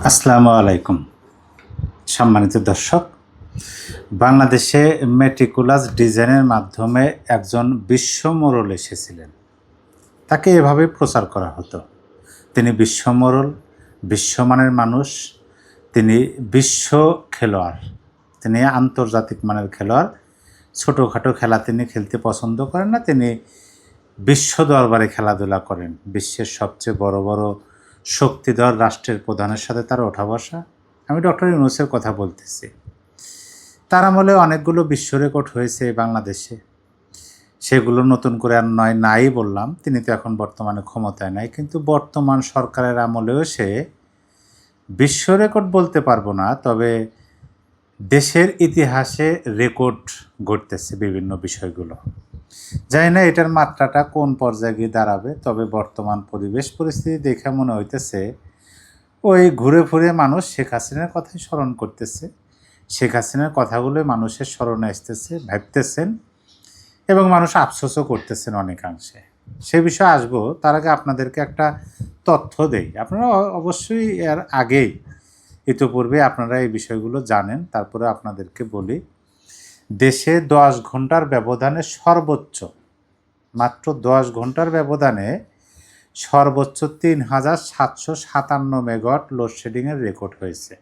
আসসালামু আলাইকুম সম্মানিত দর্শক। বাংলাদেশে মেটিকুলাস ডিজাইনের মাধ্যমে একজন বিশ্ব মোড়ল এসেছিলেন। তাকে এভাবে প্রচার করা হতো, তিনি বিশ্ব মোড়ল, বিশ্বমানের মানুষ, তিনি বিশ্ব খেলোয়াড়, তিনি আন্তর্জাতিক মানের খেলোয়াড়। ছোটোখাটো খেলা তিনি খেলতে পছন্দ করেন না, তিনি বিশ্ব দরবারে খেলাধুলা করেন। বিশ্বের সবচেয়ে বড় বড় শক্তিধর রাষ্ট্রের প্রধানের সাথে তার ওঠা বসা। আমি ডক্টর ইউনূসের কথা বলতেছি। তার আমলে অনেকগুলো বিশ্ব রেকর্ড হয়েছে বাংলাদেশে, সেগুলো নতুন করে আর নাই বললাম। তিনি তো এখন বর্তমানে ক্ষমতায় নাই, কিন্তু বর্তমান সরকারের আমলেও সে বিশ্ব রেকর্ড বলতে পারবো না, তবে দেশের ইতিহাসে রেকর্ড গড়তেছে বিভিন্ন বিষয়গুলো। জানি না এটার মাত্রাটা কোন পর্যায়ে গিয়ে দাঁড়াবে, তবে বর্তমান পরিবেশ পরিস্থিতি দেখে মনে হইতেছে ওই ঘুরে ফুরে মানুষ শেখ হাসিনার কথাই স্মরণ করতেছে। শেখ হাসিনার কথাগুলো মানুষের স্মরণে আসতেছে, ভাবতেছেন, এবং মানুষ আফসোসও করতেছেন অনেকাংশে। সে বিষয়ে আসবো, তার আগে আপনাদেরকে একটা তথ্য দেই। আপনারা অবশ্যই এর আগেই ইতিপূর্বে আপনারা এই বিষয়গুলো জানেন, তারপরে আপনাদেরকে বলি। দেশে 10 ঘন্টার ব্যবধানে সর্বোচ্চ, মাত্র 10 ঘন্টার ব্যবধানে সর্বোচ্চ 3757 মেগাওয়াট লোডশেডিংয়ের রেকর্ড হয়েছে।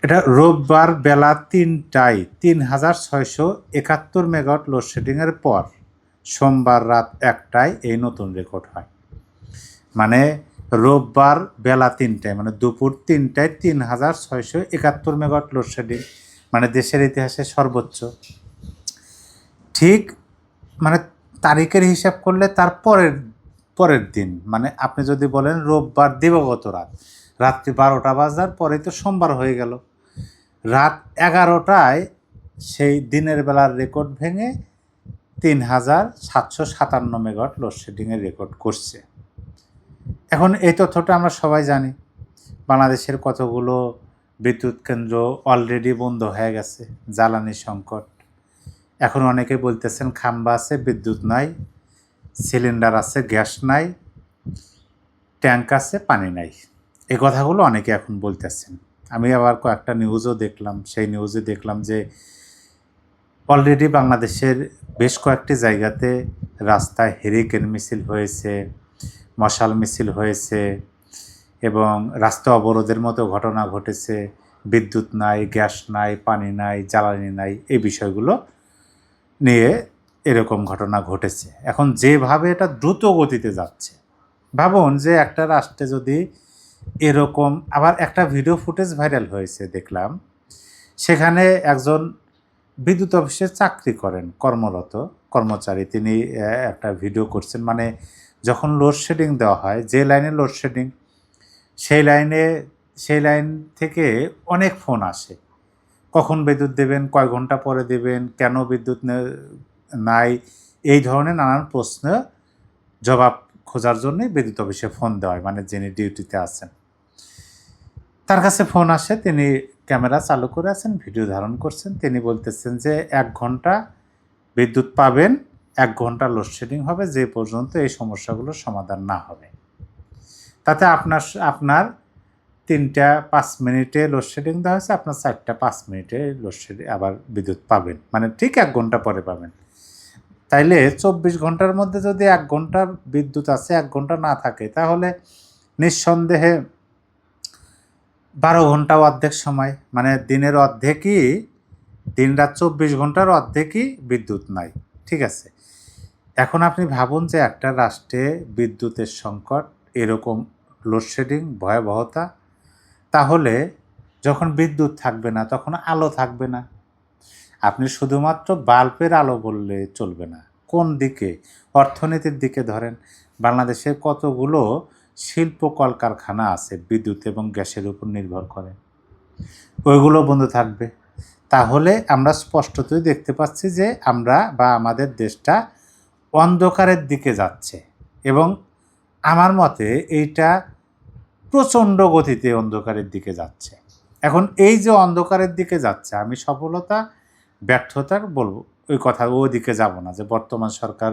এটা রোববার বেলা 3টায় 3671 মেগাওয়াট লোডশেডিংয়ের পর সোমবার রাত 1টায় এই নতুন রেকর্ড হয়। মানে রোববার বেলা 3টায়, মানে দুপুর 3টায় 3671 মেগাওয়াট লোডশেডিং, মানে দেশের ইতিহাসে সর্বোচ্চ। ঠিক মানে তারিখের হিসাব করলে তার পরের দিন, মানে আপনি যদি বলেন রোববার দিবাগত রাত্রি 12টা বাজার পরে তো সোমবার হয়ে গেল। রাত 11টায় সেই দিনের বেলার রেকর্ড ভেঙে 3757 মেগাওয়াট লোডশেডিংয়ের রেকর্ড করছে। এখন এই তথ্যটা আমরা সবাই জানি। বাংলাদেশের কতগুলো বিদ্যুৎ কেন্দ্র অলরেডি বন্ধ হয়ে গেছে, জ্বালানি সংকট। এখন অনেকে বলতেছেন খাম্বা আছে, বিদ্যুৎ নাই, সিলিন্ডার আছে, গ্যাস নাই, ট্যাঙ্ক আছে, পানি নাই। এই কথাগুলো অনেকে এখন বলতেছেন। আমি আবার কয়েকটা নিউজও দেখলাম, সেই নিউজে দেখলাম যে অলরেডি বাংলাদেশের বেশ কয়েকটি জায়গাতে রাস্তায় হেরিকেন মিছিল হয়েছে, মশাল মিছিল হয়েছে, এবং রাস্তা অবরোধের মতো ঘটনা ঘটেছে। বিদ্যুৎ নাই, গ্যাস নাই, পানি নাই, জ্বালানি নাই, এই বিষয়গুলো নিয়ে এরকম ঘটনা ঘটেছে। এখন যেভাবে এটা দ্রুত গতিতে যাচ্ছে, ভাবুন যে একটা রাষ্ট্রে যদি এরকম, আবার একটা ভিডিও ফুটেজ ভাইরাল হয়েছে দেখলাম, সেখানে একজন বিদ্যুৎ অফিসে চাকরি করেন কর্মরত কর্মচারী, তিনি একটা ভিডিও করছেন। মানে যখন লোডশেডিং দেওয়া হয়, যে লাইনে লোডশেডিং, সেই লাইন থেকে অনেক ফোন আসে, কখন বিদ্যুৎ দেবেন, কয় ঘন্টা পরে দেবেন, কেন বিদ্যুৎ নাই, এই ধরনের নানান প্রশ্ন জবাব খোঁজার জন্যই বিদ্যুৎ অফিসে ফোন দেওয়া হয়, মানে যিনি ডিউটিতে আছেন তার কাছে ফোন আসে। তিনি ক্যামেরা চালু করে আছেন, ভিডিও ধারণ করছেন। তিনি বলতেছেন যে 1 ঘন্টা বিদ্যুৎ পাবেন, 1 ঘন্টা লোডশেডিং হবে, যে পর্যন্ত এই সমস্যাগুলোর সমাধান না হবে। তাতে আপনার 3টা 5 মিনিটে লোডশেডিং দেওয়া হয়েছে, আপনার 4টা 5 মিনিটে লোডশেডিং আবার বিদ্যুৎ পাবেন, মানে ঠিক 1 ঘন্টা পরে পাবেন। তাইলে 24 ঘন্টার মধ্যে যদি 1 ঘন্টা বিদ্যুৎ আছে, 1 ঘন্টা না থাকে, তাহলে নিঃসন্দেহে 12 ঘন্টা অর্ধেক সময়, মানে দিনের অর্ধেকই, দিন রাত 24 ঘন্টার অর্ধেকই বিদ্যুৎ নাই। ঠিক আছে, এখন আপনি ভাবুন যে একটা রাষ্ট্রে বিদ্যুতের সংকট, এরকম লোডশেডিং, ভয়াবহতা, তাহলে যখন বিদ্যুৎ থাকবে না তখন আলো থাকবে না। আপনি শুধুমাত্র বাল্বের আলো বললে চলবে না। কোন দিকে? অর্থনীতির দিকে ধরেন। বাংলাদেশে কতগুলো শিল্প কলকারখানা আছে বিদ্যুৎ এবং গ্যাসের উপর নির্ভর করে, ওইগুলো বন্ধ থাকবে। তাহলে আমরা স্পষ্টতই দেখতে পাচ্ছি যে আমরা বা আমাদের দেশটা অন্ধকারের দিকে যাচ্ছে, এবং আমার মতে এইটা প্রচণ্ড গতিতে অন্ধকারের দিকে যাচ্ছে। এখন এই যে অন্ধকারের দিকে যাচ্ছে, আমি সফলতা ব্যর্থতার বলবো, ওই কথা ওদিকে যাব না যে বর্তমান সরকার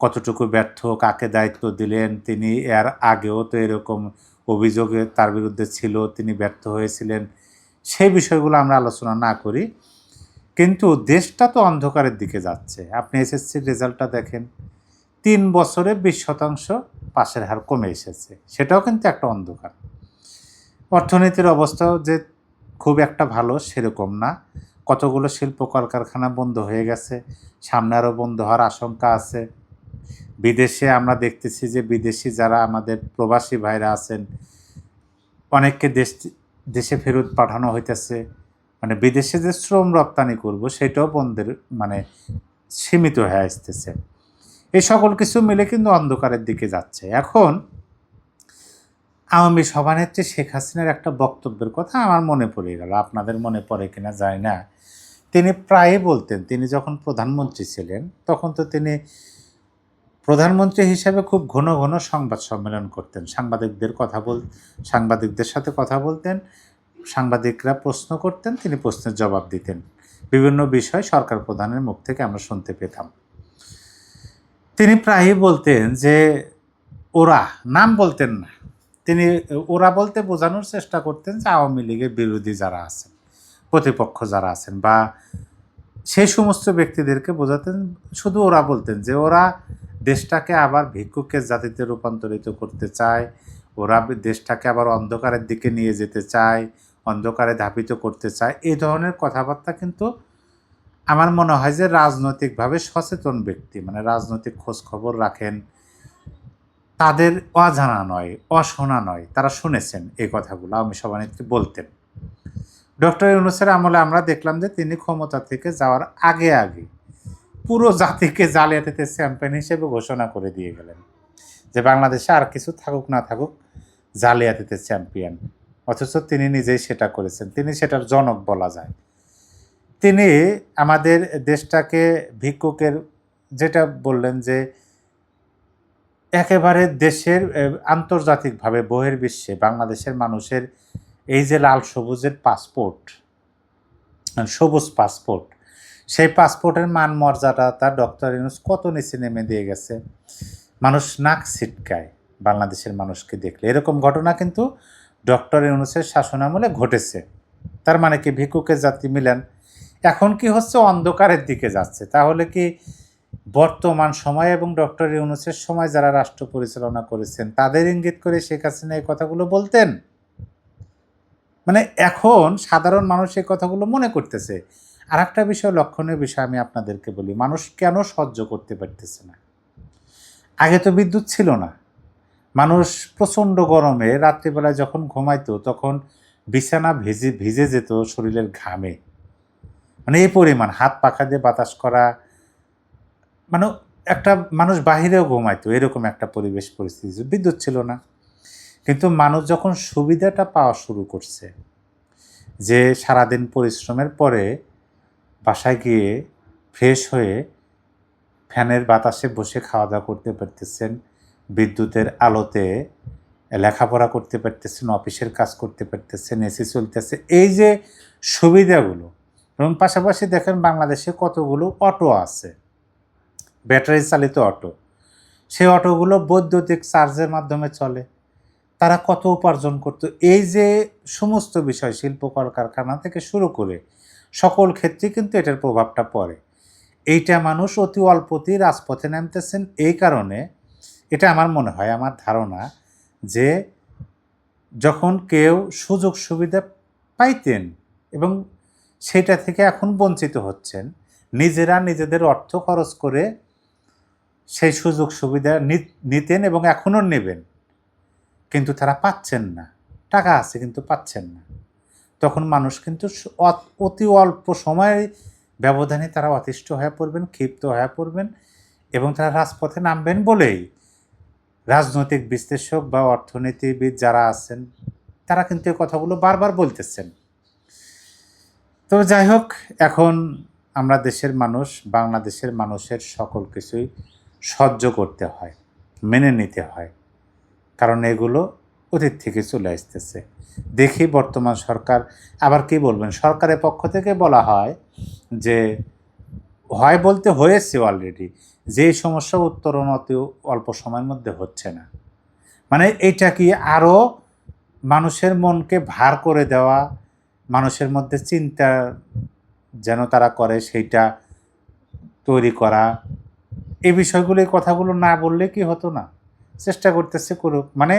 কতটুকু ব্যর্থ, কাকে দায়িত্ব দিলেন, তিনি এর আগেও তো এরকম অভিযোগে তার বিরুদ্ধে ছিল, তিনি ব্যর্থ হয়েছিলেন, সেই বিষয়গুলো আমরা আলোচনা না করি। কিন্তু দেশটা তো অন্ধকারের দিকে যাচ্ছে। আপনি এসএসসির রেজাল্টটা দেখেন, 3 বছরে 20% পাশের হার কমে এসেছে, সেটাও কিন্তু একটা অন্ধকার। অর্থনীতির অবস্থাও যে খুব একটা ভালো সেরকম না, কতগুলো শিল্প কলকারখানা বন্ধ হয়ে গেছে, সামনে আরও বন্ধ হওয়ার আশঙ্কা আছে। বিদেশে আমরা দেখতেছি যে বিদেশি যারা আমাদের প্রবাসী ভাইরা আছেন, অনেককে দেশে ফেরত পাঠানো হইতেছে। মানে বিদেশে যে শ্রম রপ্তানি করব সেটাও বন্ধের মানে সীমিত হয়ে আসতেছে। এই সকল কিছু মিলে কিন্তু অন্ধকারের দিকে যাচ্ছে। এখন আওয়ামী সভানেত্রী শেখ হাসিনার একটা বক্তব্যের কথা আমার মনে পড়ে গেল, আপনাদের মনে পড়ে কিনা যায় না। তিনি প্রায়ই বলতেন, তিনি যখন প্রধানমন্ত্রী ছিলেন তখন তো তিনি প্রধানমন্ত্রী হিসেবে খুব ঘন ঘন সংবাদ সম্মেলন করতেন, সাংবাদিকদের সাথে কথা বলতেন, সাংবাদিকরা প্রশ্ন করতেন, তিনি প্রশ্নের জবাব দিতেন। বিভিন্ন বিষয় সরকার প্রধানের মুখ থেকে আমরা শুনতে পেতাম। তিনি প্রায়ই বলতেন যে ওরা, নাম বলতেন না, তিনি ওরা বলতে বোঝানোর চেষ্টা করতেন যে আওয়ামী লীগের বিরোধী যারা আছেন, প্রতিপক্ষ যারা আছেন, বা সেই সমস্ত ব্যক্তিদেরকে বোঝাতেন। শুধু ওরা বলতেন যে ওরা দেশটাকে আবার ভিক্ষুকের জাতিতে রূপান্তরিত করতে চায়, ওরা দেশটাকে আবার অন্ধকারের দিকে নিয়ে যেতে চায়, অন্ধকারে ধাবিত করতে চায়। এই ধরনের কথাবার্তা কিন্তু আমার মনে হয় যে রাজনৈতিকভাবে সচেতন ব্যক্তি, মানে রাজনৈতিক খোঁজখবর রাখেন, তাদের অজানা নয়, অশোনা নয়, তারা শুনেছেন এই কথাগুলো আওয়ামী সভানেত্রী বলতেন। ডক্টর ইউনূসের আমলে আমরা দেখলাম যে তিনি ক্ষমতা থেকে যাওয়ার আগে আগে পুরো জাতিকে জালিয়াতিতে চ্যাম্পিয়ন হিসেবে ঘোষণা করে দিয়ে গেলেন যে বাংলাদেশে আর কিছু থাকুক না থাকুক, জালিয়াতিতে চ্যাম্পিয়ন। অথচ তিনি নিজেই সেটা করেছেন, তিনি সেটার জনক বলা যায়। তিনি আমাদের দেশটাকে ভিক্ষুকের, যেটা বললেন যে একেবারে দেশের আন্তর্জাতিকভাবে বহির্বিশ্বে বাংলাদেশের মানুষের এই যে লাল সবুজের পাসপোর্ট, সবুজ পাসপোর্ট, সেই পাসপোর্টের মান মর্যাদাটা ডক্টর ইউনূস কত নিচে নেমে দিয়ে গেছে। মানুষ নাক ছিটকায় বাংলাদেশের মানুষকে দেখলে। এরকম ঘটনা কিন্তু ডক্টর ইউনূসের শাসনামলে ঘটেছে। তার মানে কি ভিক্ষুকের জাতি মিলেন এখন কি হচ্ছে, অন্ধকারের দিকে যাচ্ছে। তাহলে কি বর্তমান সময় এবং ডক্টর ইউনূসের সময় যারা রাষ্ট্র পরিচালনা করেছেন তাদের ইঙ্গিত করে শেখ হাসিনা এই কথাগুলো বলতেন? মানে এখন সাধারণ মানুষ এই কথাগুলো মনে করতেছে। আর একটা বিষয়, লক্ষণীয় বিষয় আমি আপনাদেরকে বলি, মানুষ কেন সহ্য করতে পারতেছে না? আগে তো বিদ্যুৎ ছিল না, মানুষ প্রচণ্ড গরমে রাত্রিবেলায় যখন ঘুমাইতো তখন বিছানা ভিজে যেত শরীরের ঘামে, মানে এই পরিমাণ হাত পাখা দিয়ে বাতাস করা, মানে একটা মানুষ বাহিরেও ঘুমাইতো, এরকম একটা পরিবেশ পরিস্থিতি, বিদ্যুৎ ছিল না। কিন্তু মানুষ যখন সুবিধাটা পাওয়া শুরু করছে, যে সারাদিন পরিশ্রমের পরে বাসায় গিয়ে ফ্রেশ হয়ে ফ্যানের বাতাসে বসে খাওয়া দাওয়া করতে পারতেছেন, বিদ্যুতের আলোতে লেখাপড়া করতে পারতেছেন, অফিসের কাজ করতে পারতেছেন, এসি চলতেছে, এই যে সুবিধাগুলো। এবং পাশাপাশি দেখেন বাংলাদেশে কতগুলো অটো আছে, ব্যাটারি চালিত অটো, সেই অটোগুলো বৈদ্যুতিক চার্জের মাধ্যমে চলে। তারা কত উপার্জন করতো। এই যে সমস্ত বিষয়, শিল্প কলকারখানা থেকে শুরু করে সকল ক্ষেত্রে কিন্তু এটার প্রভাবটা পড়ে। এইটা মানুষ অতি অল্পতেই রাজপথে নামতেছেন। এই কারণে এটা আমার মনে হয়, আমার ধারণা, যে যখন কেউ সুযোগ সুবিধা পাইতেন এবং সেটা থেকে এখন বঞ্চিত হচ্ছেন, নিজেরা নিজেদের অর্থ খরচ করে সেই সুযোগ সুবিধা নিতেন এবং এখনও নেবেন, কিন্তু তারা পাচ্ছেন না। টাকা আছে কিন্তু পাচ্ছেন না। তখন মানুষ কিন্তু অতি অল্প সময়ের ব্যবধানে তারা অতিষ্ঠ হয়ে পড়বেন, ক্ষিপ্ত হয়ে পড়বেন এবং তারা রাজপথে নামবেন বলেই রাজনৈতিক বিশ্লেষক বা অর্থনীতিবিদ যারা আছেন তারা কিন্তু এই কথাগুলো বারবার বলতেছেন। তো যাই হোক, এখন আমরা দেশের মানুষ, বাংলাদেশের মানুষের সকল কিছুই সহ্য করতে হয়, মেনে নিতে হয়, কারণ এগুলো অতীত থেকে চলে আসতেছে। দেখি বর্তমান সরকার আবার কি বলবেন। সরকারের পক্ষ থেকে বলা হয় যে হয় বলতে হয়েছে অলরেডি, যে সমস্যা উত্তরণ অতি অল্প সময়ের মধ্যে হচ্ছে না। মানে এইটা কি আরও মানুষের মনকে ভার করে দেওয়া, মানুষের মধ্যে চিন্তা যেন তারা করে সেইটা তৈরি করা, এই বিষয়গুলো এই কথাগুলো না বললে কি হতো না? চেষ্টা করতেছে করুক, মানে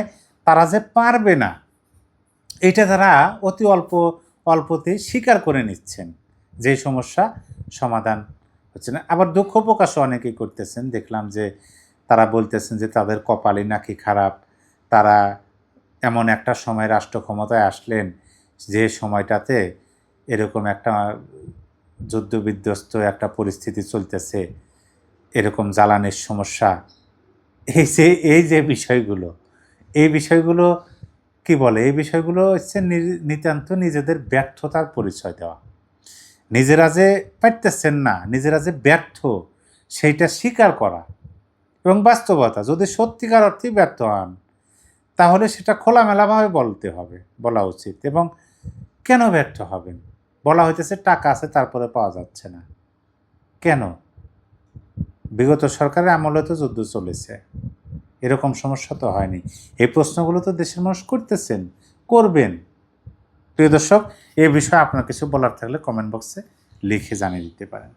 তারা যে পারবে না এইটা তারা অতি অল্পতেই স্বীকার করে নিচ্ছেন, যে সমস্যা সমাধান হচ্ছে না। আবার দুঃখ প্রকাশও অনেকেই করতেছেন, দেখলাম যে তারা বলতেছেন যে তাদের কপালই নাকি খারাপ, তারা এমন একটা সময় রাষ্ট্র ক্ষমতায় আসলেন যে সময়টাতে এরকম একটা যুদ্ধবিধ্বস্ত একটা পরিস্থিতি চলতেছে, এরকম জ্বালানির সমস্যা, এই যে বিষয়গুলো কি বলে, এই বিষয়গুলো হচ্ছে নিতান্ত নিজেদের ব্যর্থতার পরিচয় দেওয়া। নিজেরা যে পারতেছেন না, নিজেরা যে ব্যর্থ, সেইটা স্বীকার করা এবং বাস্তবতা। যদি সত্যিকার অর্থেই ব্যর্থ হন তাহলে সেটা খোলামেলাভাবে বলা উচিত। এবং কেন ব্যর্থ হবেন? বলা হইতেছে টাকা আছে তারপরে পাওয়া যাচ্ছে না, কেন? বিগত সরকারের আমলে তো যুদ্ধ চলেছে, এরকম সমস্যা তো হয়নি। এই প্রশ্নগুলো তো দেশের মানুষ করতেছেন, করবেন। প্রিয় দর্শক, এই বিষয়ে আপনার কিছু বলার থাকলে কমেন্ট বক্সে লিখে জানিয়ে দিতে পারেন।